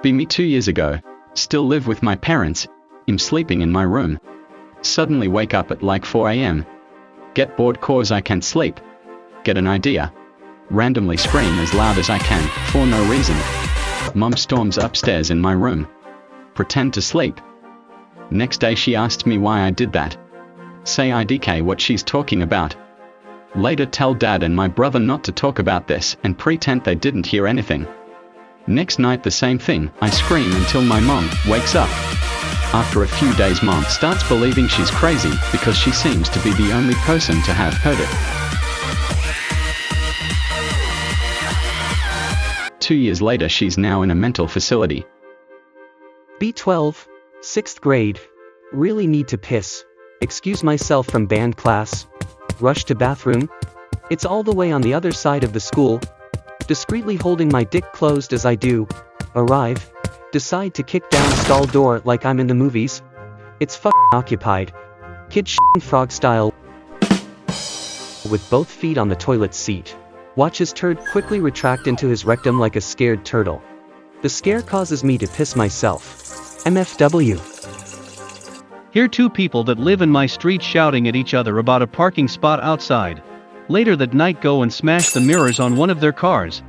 Be me 2 years ago. Still live with my parents. I'm sleeping in my room. Suddenly wake up at like 4 a.m. Get bored cause I can't sleep. Get an idea. Randomly scream as loud as I can, for no reason. Mum storms upstairs in my room. Pretend to sleep. Next day she asked me why I did that. Say IDK what she's talking about. Later tell dad and my brother not to talk about this and pretend they didn't hear anything. Next night the same thing, I scream until my mom wakes up. After a few days mom starts believing she's crazy because she seems to be the only person to have heard it. 2 years later she's now in a mental facility. B12, 6th grade. Really need to piss. Excuse myself from band class. Rush to bathroom. It's all the way on the other side of the school. Discreetly holding my dick closed as I do. Arrive. Decide to kick down stall door like I'm in the movies. It's occupied. Kid frog style. With both feet on the toilet seat. Watch his turd quickly retract into his rectum like a scared turtle. The scare causes me to piss myself. MFW. Hear two people that live in my street shouting at each other about a parking spot outside. Later that night go and smash the mirrors on one of their cars.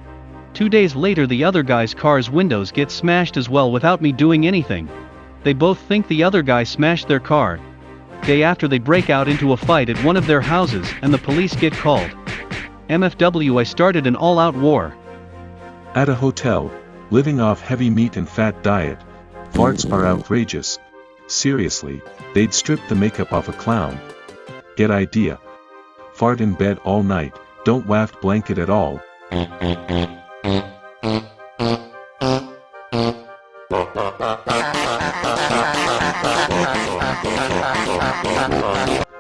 2 days later the other guy's car's windows get smashed as well without me doing anything. They both think the other guy smashed their car. Day after they break out into a fight at one of their houses and the police get called. MFW, I started an all-out war. At a hotel, living off heavy meat and fat diet. Farts are outrageous. Seriously, they'd strip the makeup off a clown. Get idea. Fart in bed all night, don't waft blanket at all.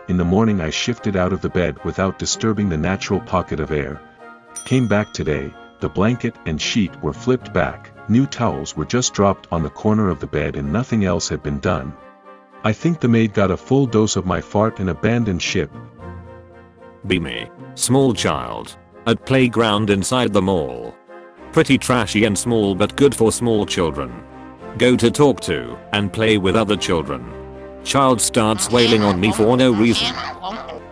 In the morning I shifted out of the bed without disturbing the natural pocket of air. Came back today, the blanket and sheet were flipped back, new towels were just dropped on the corner of the bed and nothing else had been done. I think the maid got a full dose of my fart and abandoned ship. Be me, small child, at playground inside the mall. Pretty trashy and small but good for small children. Go to talk to and play with other children. Child starts wailing on me for no reason.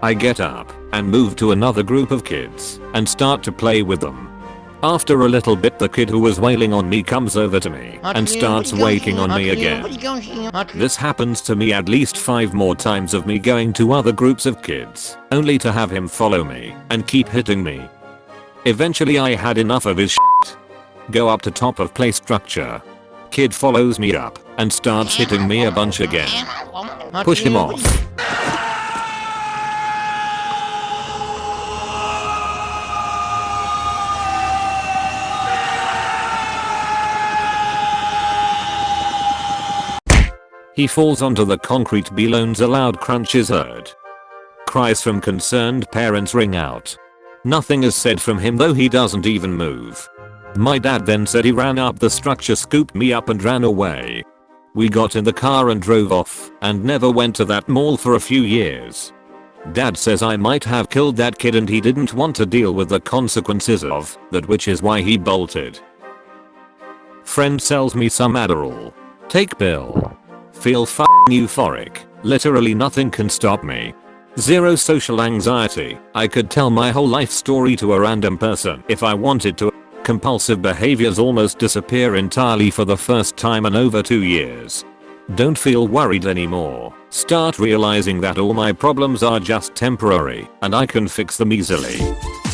I get up and move to another group of kids and start to play with them. After a little bit the kid who was wailing on me comes over to me and starts wailing on me again. This happens to me at least 5 more times of me going to other groups of kids, only to have him follow me and keep hitting me. Eventually I had enough of his shit. Go up to top of play structure. Kid follows me up and starts hitting me a bunch again. Push him off. He falls onto the concrete below. A loud crunch is heard. Cries from concerned parents ring out. Nothing is said from him though he doesn't even move. My dad then said he ran up the structure, scooped me up and ran away. We got in the car and drove off and never went to that mall for a few years. Dad says I might have killed that kid and he didn't want to deal with the consequences of that, which is why he bolted. Friend sells me some Adderall. Take pill. Feel euphoric. Literally nothing can stop me. Zero social anxiety. I could tell my whole life story to a random person if I wanted to. Compulsive behaviors almost disappear entirely for the first time in over 2 years. Don't feel worried anymore. Start realizing that all my problems are just temporary and I can fix them easily.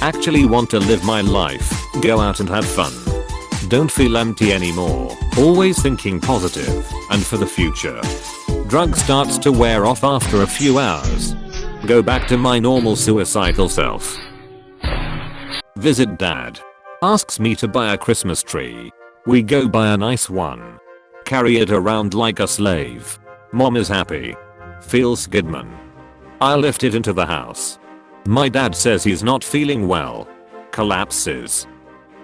Actually want to live my life. Go out and have fun. Don't feel empty anymore. Always thinking positive and for the future. Drug starts to wear off after a few hours. Go back to my normal suicidal self. Visit dad. Asks me to buy a Christmas tree. We go buy a nice one. Carry it around like a slave. Mom is happy. Feels Skidman. I lift it into the house. My dad says he's not feeling well. Collapses.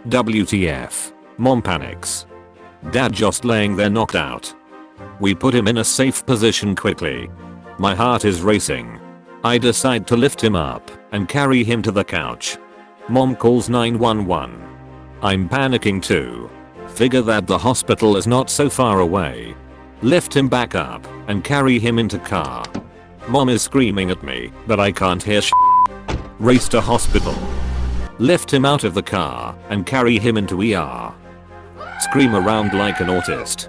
WTF. Mom panics. Dad just laying there knocked out. We put him in a safe position quickly. My heart is racing. I decide to lift him up and carry him to the couch. Mom calls 911. I'm panicking too. Figure that the hospital is not so far away. Lift him back up and carry him into car. Mom is screaming at me, but I can't hear Race to hospital. Lift him out of the car and carry him into ER. Scream around like an autist.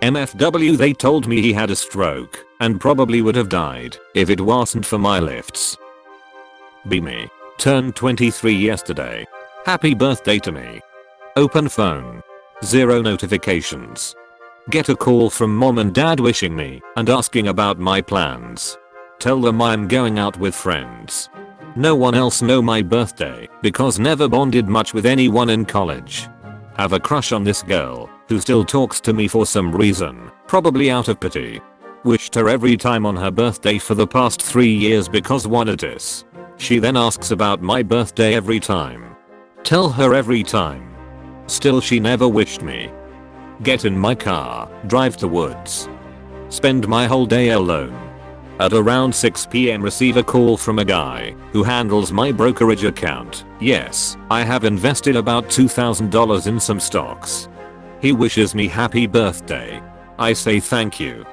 MFW, they told me he had a stroke and probably would have died if it wasn't for my lifts. Be me. Turned 23 yesterday. Happy birthday to me. Open phone. 0 notifications. Get a call from mom and dad wishing me and asking about my plans. Tell them I'm going out with friends. No one else know my birthday because never bonded much with anyone in college. Have a crush on this girl who still talks to me for some reason, probably out of pity. Wished her every time on her birthday for the past 3 years because wanted this. She then asks about my birthday every time. Tell her every time. Still she never wished me. Get in my car, drive to woods. Spend my whole day alone. At around 6 PM receive a call from a guy who handles my brokerage account. Yes, I have invested about $2,000 in some stocks. He wishes me happy birthday. I say thank you.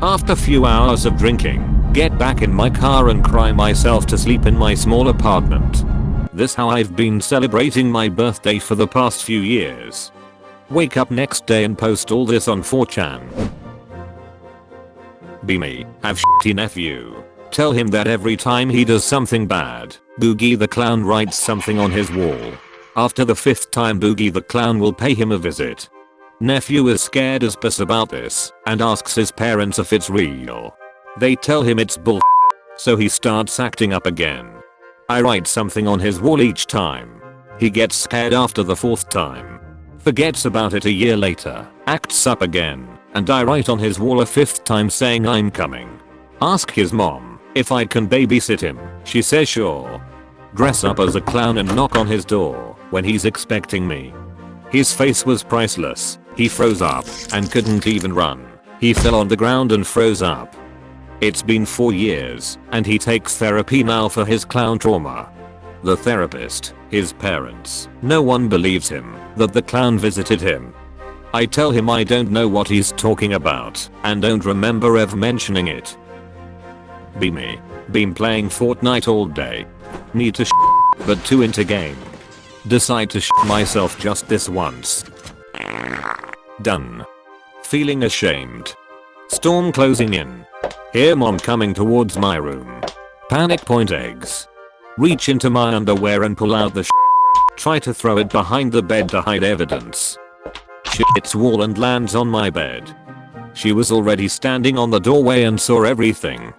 After few hours of drinking, get back in my car and cry myself to sleep in my small apartment. This how I've been celebrating my birthday for the past few years. Wake up next day and post all this on 4chan. Be me. Have shitty nephew. Tell him that every time he does something bad, Boogie the Clown writes something on his wall. After the 5th time Boogie the Clown will pay him a visit. Nephew is scared as piss about this and asks his parents if it's real. They tell him it's bull, so he starts acting up again. I write something on his wall each time. He gets scared after the 4th time. Forgets about it a year later, acts up again, and I write on his wall a 5th time saying I'm coming. Ask his mom if I can babysit him. She says sure. Dress up as a clown and knock on his door when he's expecting me. His face was priceless. He froze up and couldn't even run. He fell on the ground and froze up. It's been 4 years and he takes therapy now for his clown trauma. The therapist, his parents, no one believes him that the clown visited him. I tell him I don't know what he's talking about and don't remember ever mentioning it. Be me. Been playing Fortnite all day. Need to but too into game. Decide to myself just this once. Done. Feeling ashamed. Storm closing in. Hear mom coming towards my room. Panic point eggs. Reach into my underwear and pull out the try to throw it behind the bed to hide evidence. Hits wall and lands on my bed. She was already standing on the doorway and saw everything.